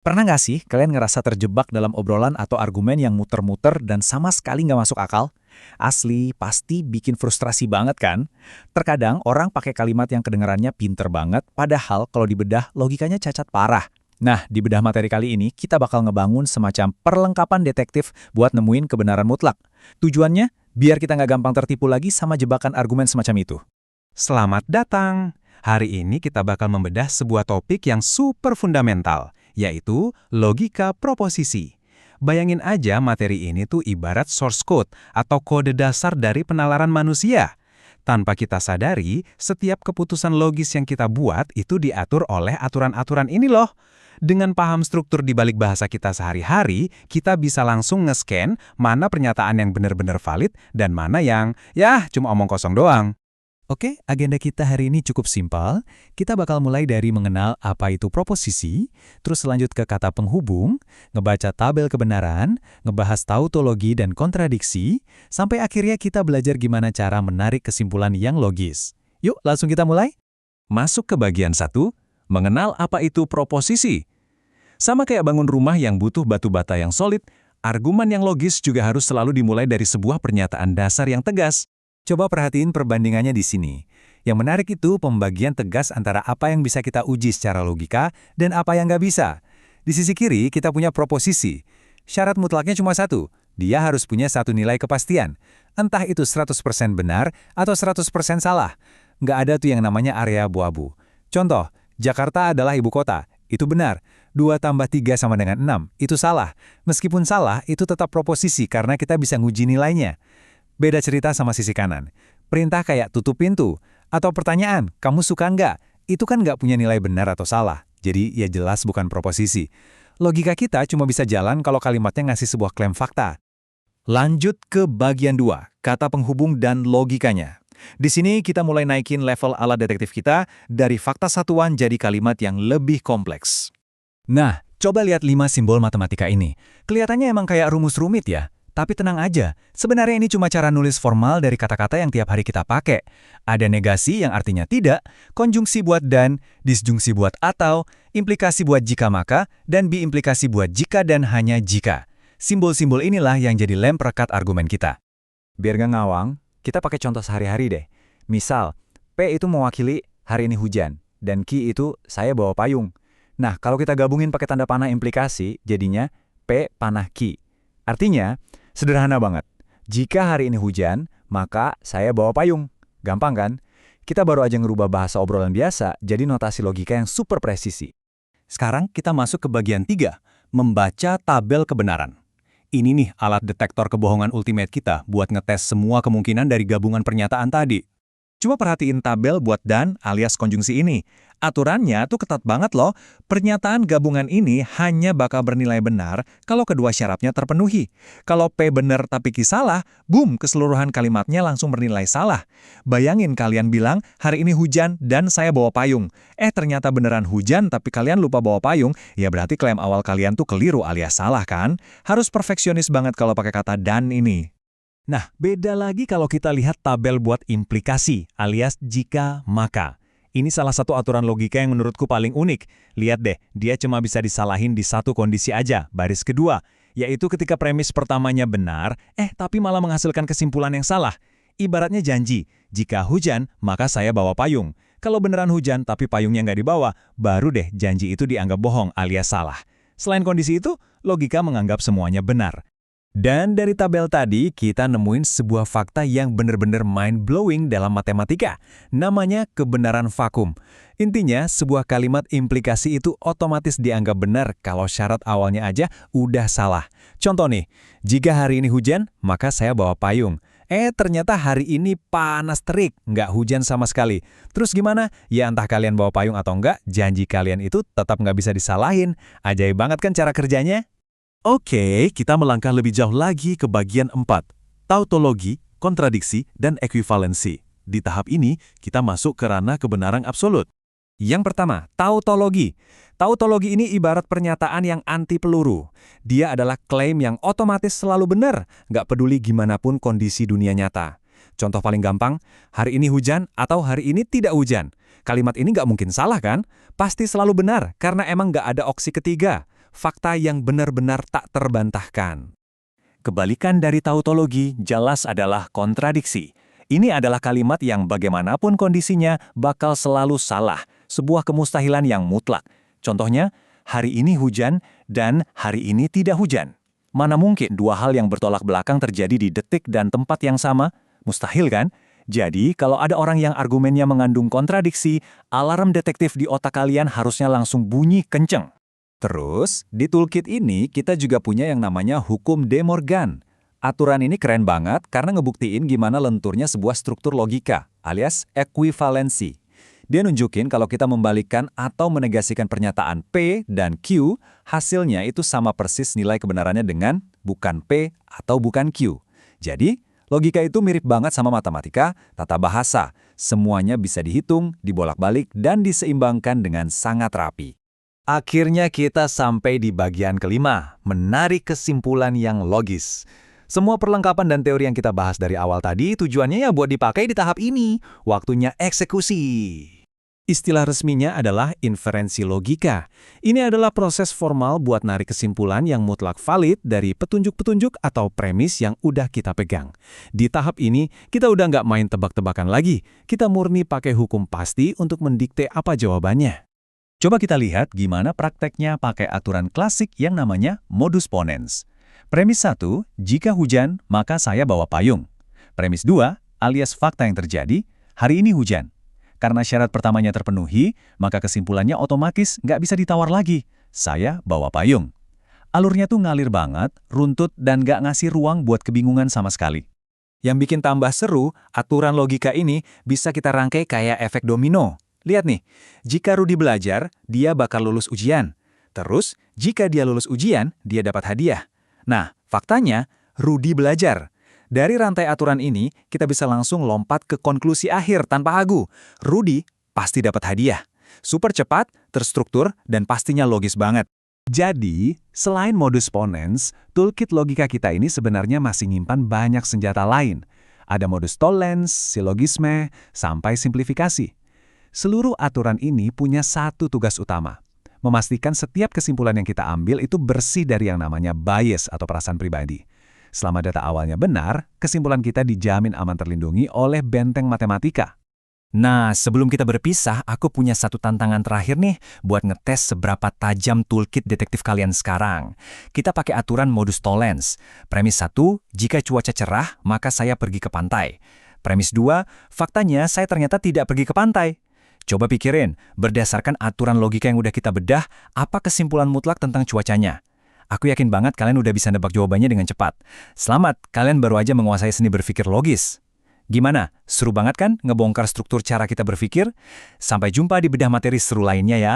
Pernah nggak sih kalian ngerasa terjebak dalam obrolan atau argumen yang muter-muter dan sama sekali nggak masuk akal? Asli, pasti bikin frustrasi banget kan? Terkadang orang pakai kalimat yang kedengarannya pinter banget, padahal kalau dibedah logikanya cacat parah. Nah, di bedah materi kali ini kita bakal ngebangun semacam perlengkapan detektif buat nemuin kebenaran mutlak. Tujuannya, biar kita nggak gampang tertipu lagi sama jebakan argumen semacam itu. Selamat datang! Hari ini kita bakal membedah sebuah topik yang super fundamental, yaitu logika proposisi. Bayangin aja materi ini tuh ibarat source code atau kode dasar dari penalaran manusia. Tanpa kita sadari, setiap keputusan logis yang kita buat itu diatur oleh aturan-aturan ini loh. Dengan paham struktur di balik bahasa kita sehari-hari, kita bisa langsung nge-scan mana pernyataan yang benar-benar valid dan mana yang, ya, cuma omong kosong doang. Oke, agenda kita hari ini cukup simpel. Kita bakal mulai dari mengenal apa itu proposisi, terus lanjut ke kata penghubung, ngebaca tabel kebenaran, ngebahas tautologi dan kontradiksi, sampai akhirnya kita belajar gimana cara menarik kesimpulan yang logis. Yuk, langsung kita mulai. Masuk ke bagian 1, mengenal apa itu proposisi. Sama kayak bangun rumah yang butuh batu bata yang solid, argumen yang logis juga harus selalu dimulai dari sebuah pernyataan dasar yang tegas. Coba perhatiin perbandingannya di sini. Yang menarik itu pembagian tegas antara apa yang bisa kita uji secara logika dan apa yang nggak bisa. Di sisi kiri kita punya proposisi. Syarat mutlaknya cuma satu, dia harus punya satu nilai kepastian. Entah itu 100% benar atau 100% salah. Nggak ada tuh yang namanya area abu-abu. Contoh, Jakarta adalah ibu kota. Itu benar. 2 tambah 3 sama dengan 6. Itu salah. Meskipun salah, itu tetap proposisi karena kita bisa nguji nilainya. Beda cerita sama sisi kanan. Perintah kayak tutup pintu. Atau pertanyaan, kamu suka nggak? Itu kan nggak punya nilai benar atau salah. Jadi ya jelas bukan proposisi. Logika kita cuma bisa jalan kalau kalimatnya ngasih sebuah klaim fakta. Lanjut ke bagian 2, kata penghubung dan logikanya. Di sini kita mulai naikin level alat detektif kita dari fakta satuan jadi kalimat yang lebih kompleks. Nah, coba lihat 5 simbol matematika ini. Kelihatannya emang kayak rumus rumit ya. Tapi tenang aja, sebenarnya ini cuma cara nulis formal dari kata-kata yang tiap hari kita pakai. Ada negasi yang artinya tidak, konjungsi buat dan, disjungsi buat atau, implikasi buat jika maka, dan biimplikasi buat jika dan hanya jika. Simbol-simbol inilah yang jadi lem perekat argumen kita. Biar gak ngawang, kita pakai contoh sehari-hari deh. Misal, P itu mewakili hari ini hujan, dan Q itu saya bawa payung. Nah, kalau kita gabungin pakai tanda panah implikasi, jadinya P panah Q. Artinya, sederhana banget. Jika hari ini hujan, maka saya bawa payung. Gampang kan? Kita baru aja ngerubah bahasa obrolan biasa jadi notasi logika yang super presisi. Sekarang kita masuk ke bagian 3, membaca tabel kebenaran. Ini nih alat detektor kebohongan ultimate kita buat ngetes semua kemungkinan dari gabungan pernyataan tadi. Coba perhatiin tabel buat dan alias konjungsi ini. Aturannya tuh ketat banget loh. Pernyataan gabungan ini hanya bakal bernilai benar kalau kedua syaratnya terpenuhi. Kalau P benar tapi Q salah, boom, keseluruhan kalimatnya langsung bernilai salah. Bayangin kalian bilang, hari ini hujan dan saya bawa payung. Ternyata beneran hujan tapi kalian lupa bawa payung, ya berarti klaim awal kalian tuh keliru alias salah kan? Harus perfeksionis banget kalau pakai kata dan ini. Nah, beda lagi kalau kita lihat tabel buat implikasi, alias jika maka. Ini salah satu aturan logika yang menurutku paling unik. Lihat deh, dia cuma bisa disalahin di satu kondisi aja, baris kedua, yaitu ketika premis pertamanya benar, tapi malah menghasilkan kesimpulan yang salah. Ibaratnya janji, jika hujan, maka saya bawa payung. Kalau beneran hujan tapi payungnya nggak dibawa, baru deh janji itu dianggap bohong alias salah. Selain kondisi itu, logika menganggap semuanya benar. Dan dari tabel tadi, kita nemuin sebuah fakta yang benar-benar mind-blowing dalam matematika. Namanya kebenaran vakum. Intinya, sebuah kalimat implikasi itu otomatis dianggap benar kalau syarat awalnya aja udah salah. Contoh nih, jika hari ini hujan, maka saya bawa payung. Ternyata hari ini panas terik, nggak hujan sama sekali. Terus gimana? Ya entah kalian bawa payung atau enggak, janji kalian itu tetap nggak bisa disalahin. Ajaib banget kan cara kerjanya? Oke, kita melangkah lebih jauh lagi ke bagian 4, tautologi, kontradiksi, dan ekuivalensi. Di tahap ini, kita masuk ke ranah kebenaran absolut. Yang pertama, tautologi. Tautologi ini ibarat pernyataan yang anti peluru. Dia adalah klaim yang otomatis selalu benar, nggak peduli gimana pun kondisi dunia nyata. Contoh paling gampang, hari ini hujan atau hari ini tidak hujan. Kalimat ini nggak mungkin salah kan? Pasti selalu benar, karena emang nggak ada opsi ketiga. fakta yang benar-benar tak terbantahkan. Kebalikan dari tautologi jelas adalah kontradiksi. Ini adalah kalimat yang bagaimanapun kondisinya bakal selalu salah, sebuah kemustahilan yang mutlak. Contohnya, hari ini hujan dan hari ini tidak hujan. Mana mungkin dua hal yang bertolak belakang terjadi di detik dan tempat yang sama? Mustahil kan? Jadi, kalau ada orang yang argumennya mengandung kontradiksi, alarm detektif di otak kalian harusnya langsung bunyi kenceng. Terus, di toolkit ini kita juga punya yang namanya hukum De Morgan. Aturan ini keren banget karena ngebuktiin gimana lenturnya sebuah struktur logika, alias ekuivalensi. Dia nunjukin kalau kita membalikkan atau menegasikan pernyataan P dan Q, hasilnya itu sama persis nilai kebenarannya dengan bukan P atau bukan Q. Jadi, logika itu mirip banget sama matematika, tata bahasa. Semuanya bisa dihitung, dibolak-balik, dan diseimbangkan dengan sangat rapi. Akhirnya kita sampai di bagian kelima, menarik kesimpulan yang logis. Semua perlengkapan dan teori yang kita bahas dari awal tadi tujuannya ya buat dipakai di tahap ini. Waktunya eksekusi. Istilah resminya adalah inferensi logika. Ini adalah proses formal buat narik kesimpulan yang mutlak valid dari petunjuk-petunjuk atau premis yang udah kita pegang. Di tahap ini, kita udah nggak main tebak-tebakan lagi. Kita murni pakai hukum pasti untuk mendikte apa jawabannya. Coba kita lihat gimana prakteknya pakai aturan klasik yang namanya modus ponens. Premis 1, jika hujan, maka saya bawa payung. Premis 2, alias fakta yang terjadi, hari ini hujan. Karena syarat pertamanya terpenuhi, maka kesimpulannya otomatis nggak bisa ditawar lagi. Saya bawa payung. Alurnya tuh ngalir banget, runtut, dan nggak ngasih ruang buat kebingungan sama sekali. Yang bikin tambah seru, aturan logika ini bisa kita rangkai kayak efek domino. Lihat nih, jika Rudy belajar, dia bakal lulus ujian. Terus, jika dia lulus ujian, dia dapat hadiah. Nah, faktanya, Rudy belajar. Dari rantai aturan ini, kita bisa langsung lompat ke konklusi akhir tanpa ragu. Rudy pasti dapat hadiah. Super cepat, terstruktur, dan pastinya logis banget. Jadi, selain modus ponens, toolkit logika kita ini sebenarnya masih nyimpan banyak senjata lain. Ada modus tollens, silogisme, sampai simplifikasi. Seluruh aturan ini punya satu tugas utama, memastikan setiap kesimpulan yang kita ambil itu bersih dari yang namanya bias atau perasaan pribadi. Selama data awalnya benar, kesimpulan kita dijamin aman terlindungi oleh benteng matematika. Nah, sebelum kita berpisah, aku punya satu tantangan terakhir nih buat ngetes seberapa tajam toolkit detektif kalian sekarang. Kita pakai aturan modus tollens. Premis 1, jika cuaca cerah, maka saya pergi ke pantai. Premis 2, faktanya saya ternyata tidak pergi ke pantai. Coba pikirin, berdasarkan aturan logika yang udah kita bedah, apa kesimpulan mutlak tentang cuacanya? Aku yakin banget kalian udah bisa nebak jawabannya dengan cepat. Selamat, kalian baru aja menguasai seni berpikir logis. Gimana? Seru banget kan ngebongkar struktur cara kita berpikir? Sampai jumpa di bedah materi seru lainnya ya.